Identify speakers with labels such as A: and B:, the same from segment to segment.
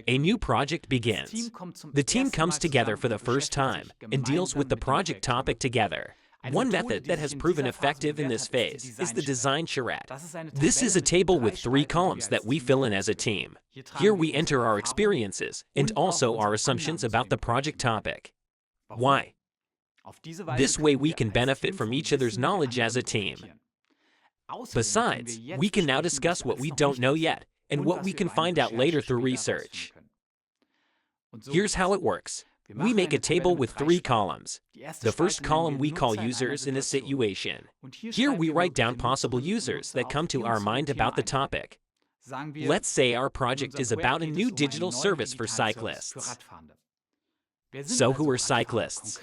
A: A new project begins. The team comes together for the first time and deals with the project topic together. One method that has proven effective in this phase is the design charrette. This is a table with 3 columns that we fill in as a team. Here we enter our experiences and also our assumptions about the project topic. Why? This way we can benefit from each other's knowledge as a team. Besides, we can now discuss what we don't know yet and what we can find out later through research. Here's how it works. We make a table with 3 columns. The first column we call users in a situation. Here we write down possible users that come to our mind about the topic. Let's say our project is about a new digital service for cyclists. So who are cyclists?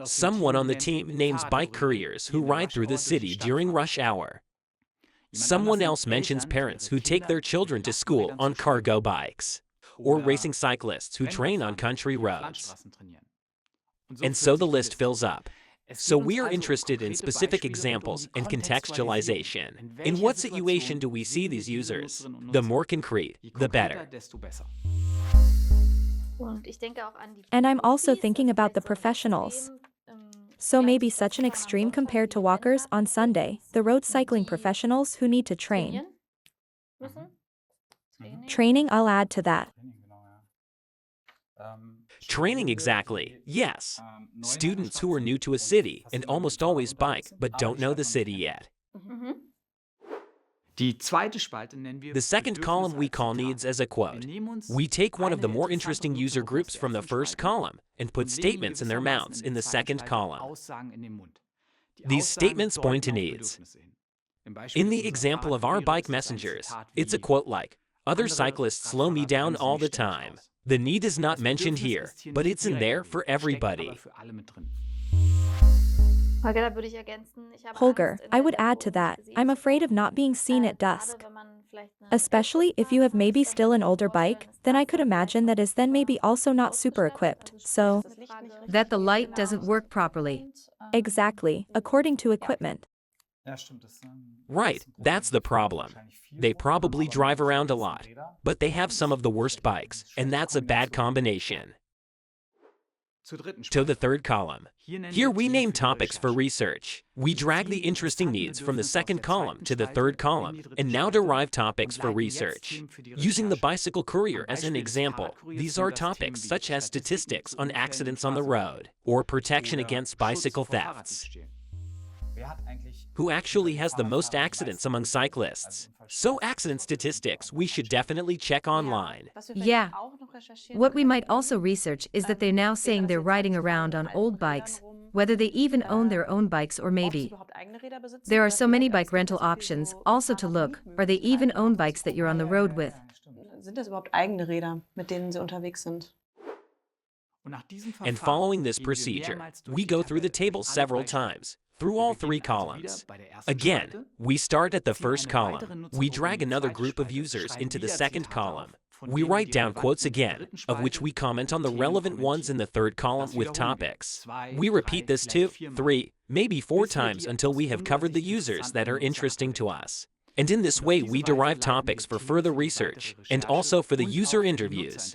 A: Someone on the team names bike couriers who ride through the city during rush hour. Someone else mentions parents who take their children to school on cargo bikes, or racing cyclists who train on country roads. And so the list fills up. So we are interested in specific examples and contextualization. In what situation do we see these users? The more concrete, the better.
B: And I'm also thinking about the professionals. So maybe such an extreme compared to walkers on Sunday, the road cycling professionals who need to train. Training, I'll add to that.
A: Training, exactly. Yes. Students who are new to a city and almost always bike but don't know the city yet. The second column we call needs as a quote. We take one of the more interesting user groups from the first column and put statements in their mouths in the second column. These statements point to needs. In the example of our bike messengers, it's a quote like, "Other cyclists slow me down all the time." The need is not mentioned here, but it's in there for everybody.
B: Holger, I would add to that, I'm afraid of not being seen at dusk. Especially if you have maybe still an older bike, then I could imagine that is then maybe also not super equipped, so...
C: That the light doesn't work properly.
B: Exactly, according to equipment.
A: Right, that's the problem. They probably drive around a lot, but they have some of the worst bikes, and that's a bad combination. To the third column. Here we name topics for research. We drag the interesting needs from the second column to the third column, and now derive topics for research. Using the bicycle courier as an example, these are topics such as statistics on accidents on the road, or protection against bicycle thefts. Who actually has the most accidents among cyclists? So accident statistics we should definitely check online.
C: Yeah. What we might also research is that they're now saying they're riding around on old bikes, whether they even own their own bikes or maybe. There are so many bike rental options, also to look, or they even own bikes that you're on the road with.
A: And following this procedure, we go through the table several times, through all 3 columns. Again, we start at the first column. We drag another group of users into the second column. We write down quotes again, of which we comment on the relevant ones in the third column with topics. We repeat this 2, 3, maybe 4 times until we have covered the users that are interesting to us. And in this way we derive topics for further research, and also for the user interviews.